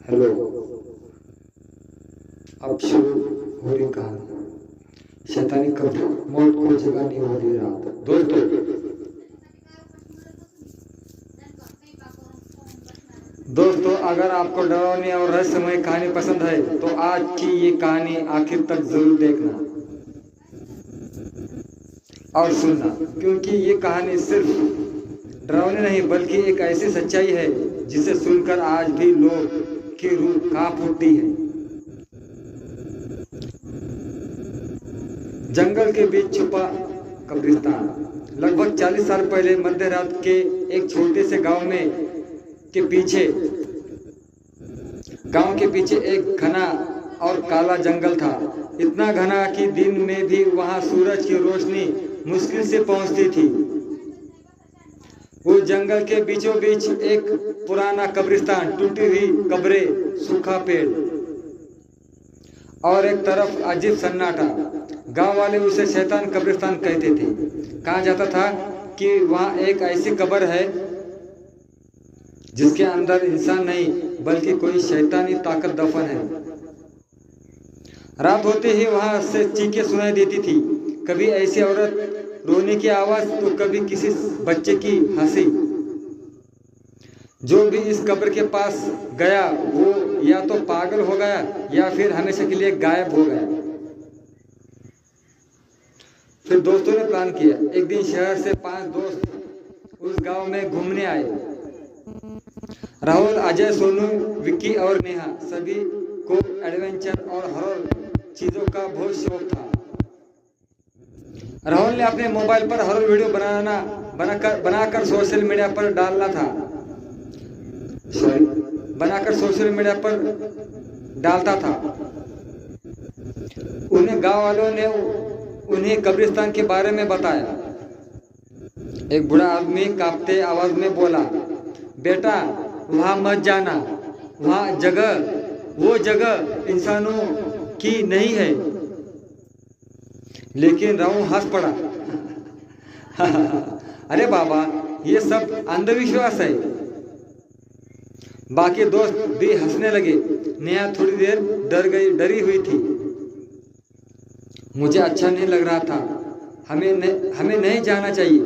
Hello. अब शुरू हो रही कहानी। शैतानी कब्र मौत को जगह नहीं हो रही रात। दोस्तों अगर आपको डरावनी और रहस्यमय कहानी पसंद है तो आज की ये कहानी आखिर तक जरूर देखना और सुनना, क्योंकि ये कहानी सिर्फ डरावनी नहीं बल्कि एक ऐसी सच्चाई है जिसे सुनकर आज भी लोग की रूह कांप उठती है। जंगल के बीच छुपा कब्रिस्तान। लगभग 40 साल पहले मध्य रात के एक छोटे से गांव के पीछे एक घना और काला जंगल था। इतना घना कि दिन में भी वहां सूरज की रोशनी मुश्किल से पहुंचती थी। उस जंगल के बीचों बीच एक पुराना कब्रिस्तान, टूटी हुई कब्रें, सूखा पेड़ और एक तरफ अजीब सन्नाटा। गांव वाले उसे शैतान कब्रिस्तान कहते थे। कहा जाता था कि वहां एक ऐसी कब्र है जिसके अंदर इंसान नहीं बल्कि कोई शैतानी ताकत दफन है। रात होते ही वहां से चीखें सुनाई देती थी, कभी ऐसी औरत रोने की आवाज तो कभी किसी बच्चे की हंसी। जो भी इस कब्र के पास गया वो या तो पागल हो गया या फिर हमेशा के लिए गायब हो गया। फिर दोस्तों ने प्लान किया। एक दिन शहर से 5 दोस्त उस गांव में घूमने आए। राहुल, अजय, सोनू, विक्की और नेहा, सभी को एडवेंचर और हॉरर चीजों का बहुत शौक था। राहुल ने अपने मोबाइल पर हॉरर वीडियो बनाकर सोशल मीडिया पर डालता था। उन्हें गांव वालों ने उन्हें कब्रिस्तान के बारे में बताया। एक बूढ़ा आदमी कांपते आवाज में बोला, बेटा वहां मत जाना, वो जगह इंसानों की नहीं है। लेकिन राहुल हंस पड़ा। अरे बाबा, ये सब अंधविश्वास है। बाकी दोस्त भी हंसने लगे। नेहा थोड़ी देर डरी हुई थी। मुझे अच्छा नहीं लग रहा था, हमें नहीं जाना चाहिए।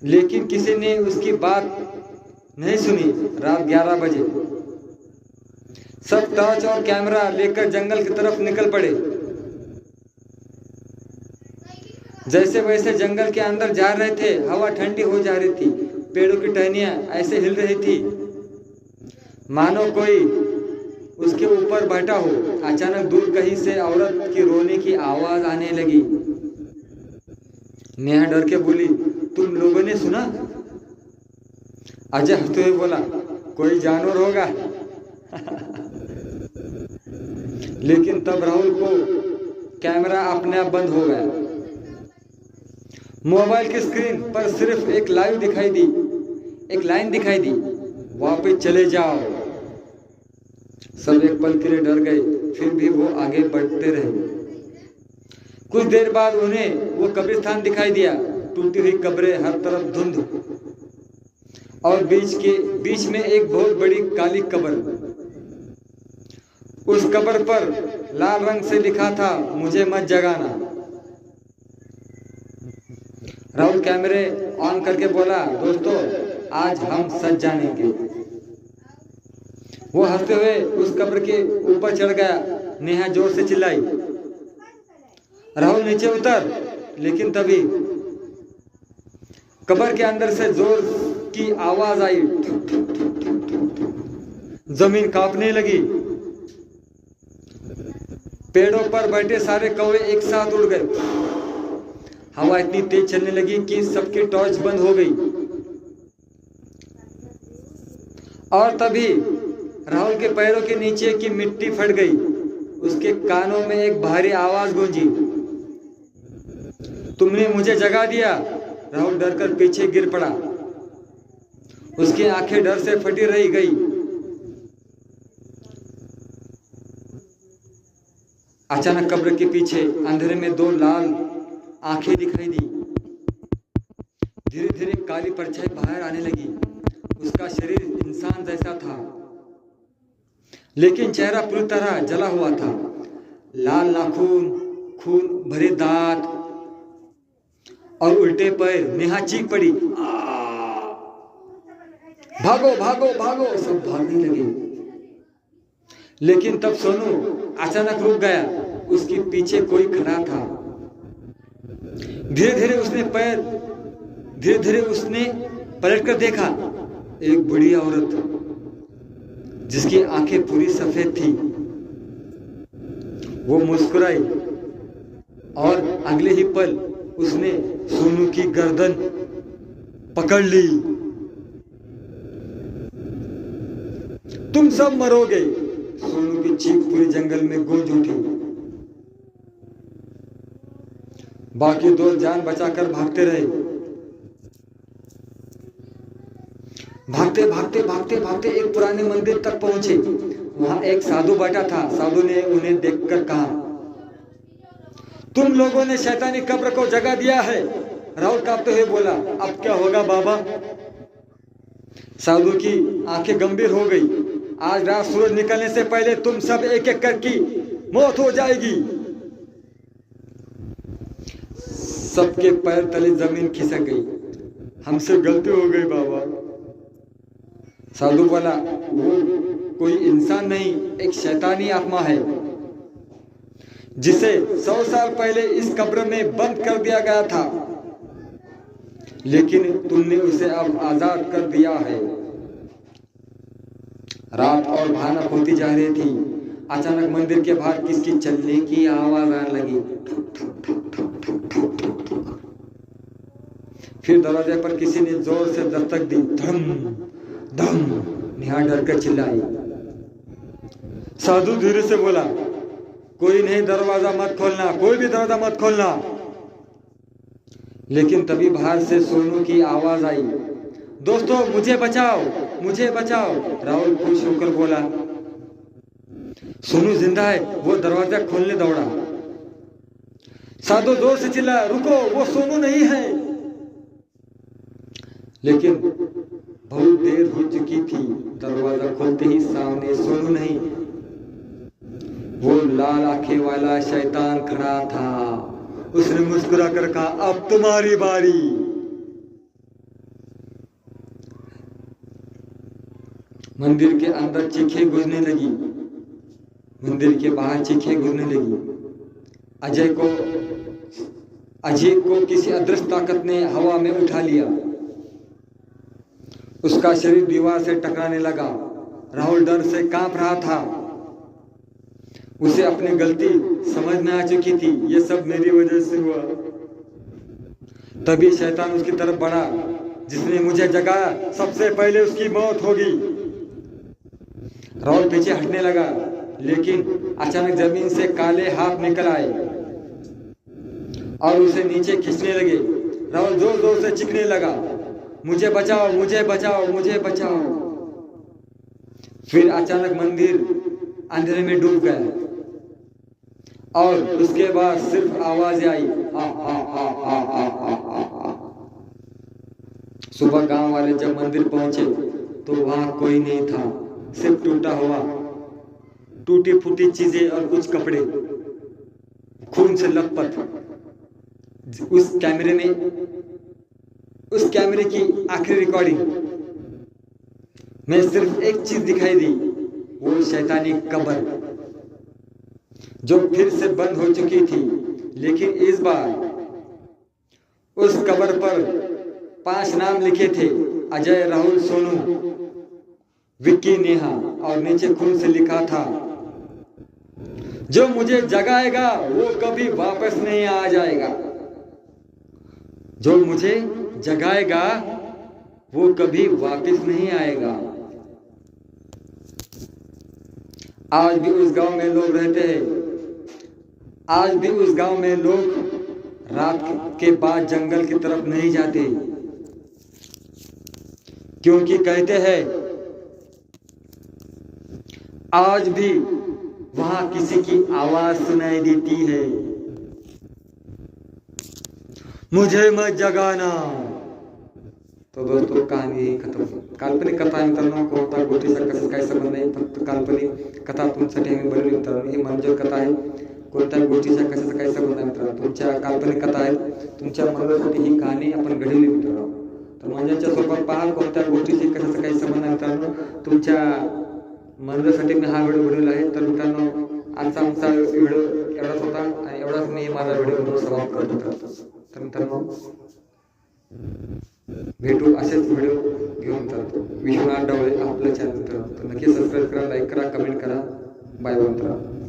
लेकिन किसी ने उसकी बात नहीं सुनी। रात 11 बजे सब टॉर्च और कैमरा लेकर जंगल की तरफ निकल पड़े। जैसे वैसे जंगल के अंदर जा रहे थे, हवा ठंडी हो जा रही थी। पेड़ों की टहनियां ऐसे हिल रही थी मानो कोई उसके ऊपर बैठा हो। अचानक दूर कहीं से औरत की रोने की आवाज आने लगी। नेहा डर के बोली, तुम लोगों ने सुना? अजय हंसते हुए बोला, कोई जानवर होगा। लेकिन तब राहुल को कैमरा अपने आप बंद हो गया। मोबाइल की स्क्रीन पर सिर्फ एक लाइन दिखाई दी, वापस चले जाओ। सब एक पल के लिए डर गए, फिर भी वो आगे बढ़ते रहे। कुछ देर बाद उन्हें वो कब्रिस्तान दिखाई दिया। टूटी हुई कब्रें, हर तरफ धुंध और बीच में एक बहुत बड़ी काली कब्र। उस कब्र पर लाल रंग से लिखा था, मुझे मत जगाना। राहुल कैमरे ऑन करके बोला, दोस्तों आज हम सच जानेंगे। वो हंसते हुए उस कब्र के ऊपर चढ़ गया। नेहा जोर से चिल्लाई। राहुल नीचे उतर, लेकिन तभी कब्र के अंदर से जोर की आवाज आई। जमीन कांपने लगी। पेड़ों पर बैठे सारे कौवे एक साथ उड़ गए। हवा इतनी तेज चलने लगी कि सबकी टॉर्च बंद हो गई। और तभी राहुल के पैरों के नीचे की मिट्टी फट गई। उसके कानों में एक भारी आवाज गूंजी, तुमने मुझे जगा दिया। राहुल डर कर पीछे गिर पड़ा। उसकी आंखें डर से फटी रह गई। अचानक कब्र के पीछे अंधेरे में 2 लाल आंखें दिखाई दी। धीरे धीरे काली परछाई बाहर आने लगी। उसका शरीर इंसान जैसा था, लेकिन चेहरा पूरी तरह जला हुआ था। लाल नाखून, खून भरे दांत और उल्टे पैर। नेहा चीख पड़ी, भागो भागो भागो! सब भागने लगे। लेकिन तब सोनू अचानक रुक गया। उसके पीछे कोई खड़ा था। धीरे धीरे उसने पलट कर देखा। एक बूढ़ी औरत जिसकी आंखें पूरी सफेद थी। वो मुस्कुराई और अगले ही पल उसने सोनू की गर्दन पकड़ ली। तुम सब मरोगे! सोनू की चीख पूरे जंगल में गूंज उठी। बाकी दोस्त जान बचाकर भागते रहे। भागते एक पुराने मंदिर तक पहुंचे। वहां एक साधु बैठा था। साधु ने उन्हें देखकर कहा, तुम लोगों ने शैतानी कब्र को जगा दिया है। राहुल कांपते हुए बोला, अब क्या होगा बाबा? साधु की आंखें गंभीर हो गई। आज रात सूरज निकलने से पहले तुम सब एक एक करके मौत हो जाएगी। सबके पैर तले जमीन खिसक गई। हमसे गलती हो गई बाबा। साधु बोला, वो कोई इंसान नहीं, एक शैतानी आत्मा है जिसे 100 साल पहले इस कब्र में बंद कर दिया गया था, लेकिन तुमने उसे अब आजाद कर दिया है। रात और भयानक होती जा रही थी। अचानक मंदिर के बाहर किसकी चलने की आवाज आने लगी। फिर दरवाजे पर किसी ने जोर से दस्तक दी। धम धम! नेहा डर कर चिल्लाई। साधु धीरे से बोला, कोई नहीं, दरवाजा मत खोलना, कोई भी दरवाजा मत खोलना। लेकिन तभी बाहर से सोनू की आवाज आई, दोस्तों मुझे बचाओ, मुझे बचाओ। राहुल खुश होकर बोला, सोनू जिंदा है। वो दरवाजा खोलने दौड़ा। साधु जोर से चिल्लाया, रुको, वो सोनू नहीं है। लेकिन बहुत देर हो चुकी थी। दरवाजा खोलते ही सामने सोनू नहीं, वो लाल आंखें वाला शैतान खड़ा था। उसने मुस्कुरा कर कहा, अब तुम्हारी बारी। मंदिर के अंदर चीखें गूंजने लगी, मंदिर के बाहर चीखें गूंजने लगी। अजय को किसी अदृश्य ताकत ने हवा में उठा लिया। उसका शरीर दीवार से टकराने लगा। राहुल डर से कांप रहा था। उसे अपनी गलती समझ में आ चुकी थी, ये सब मेरी वजह से हुआ। तभी शैतान उसकी तरफ बढ़ा। जिसने मुझे जगाया, सबसे पहले उसकी मौत होगी। राहुल पीछे हटने लगा, लेकिन अचानक जमीन से काले हाथ निकल आए और उसे नीचे खींचने लगे। राहुल जोर जोर से चीखने लगा, मुझे बचाओ, मुझे बचाओ, मुझे बचाओ। फिर अचानक मंदिर अंधेरे में डूब गया और उसके बाद सिर्फ आवाज आई, आ आ आ आ आ आ आ। सुबह गांव वाले जब मंदिर पहुंचे तो वहां कोई नहीं था, सिर्फ टूटा हुआ, टूटी फूटी चीजें और कुछ कपड़े खून से लथपथ। उस कैमरे की आखिरी रिकॉर्डिंग में सिर्फ एक चीज दिखाई दी, वो शैतानी कब्र जो फिर से बंद हो चुकी थी। लेकिन इस बार उस कब्र पर 5 नाम लिखे थे, अजय, राहुल, सोनू, विक्की, नेहा, और नीचे खून से लिखा था, जो मुझे जगाएगा वो कभी वापस नहीं आ जाएगा। जो मुझे जगाएगा वो कभी वापस नहीं आएगा। आज भी उस गांव में लोग रहते हैं। आज भी उस गांव में लोग रात के बाद जंगल की तरफ नहीं जाते, क्योंकि कहते हैं आज भी वहां किसी की आवाज सुनाई देती है, मुझे मत जगाना। तो दोस्तों कहानी खत्म। काल्पनिक कथा मित्रों को होता गोटी सर्कस का संबंध नहीं, काल्पनिक कथा तुमच्यासाठी आम्ही बनवली मित्रांनो. ही मनोरंजक कथा आहे, कोणत्याही गोष्टीचा कशाचा काही संबंध नाही मित्रांनो. तुमच्या काल्पनिक कथा आहेत, तुमच्या मनोरंजनासाठी ही कहाणी आपण घडवली मित्रांनो. तर मनोरंजनाच्या स्वरूपात पहा, कोणत्या गोष्टीशी कशाचा काही संबंध नाही मित्रांनो. तुमच्या मनोरंजनासाठी मी हा व्हिडिओ बनवला आहे. तर मित्रांनो, आजचा आमचा व्हिडिओ एवढाच होता आणि एवढाच मी माझा व्हिडिओ समाप्त करतो. तर मित्रांनो, भेटू असेच व्हिडिओ घेऊन. तर विश्वनाथ ढवळे आपलं चॅनल मित्रांनो, तर नक्की सबस्क्राईब करा, लाईक करा, कमेंट करा. बाय बाय मित्रांनो.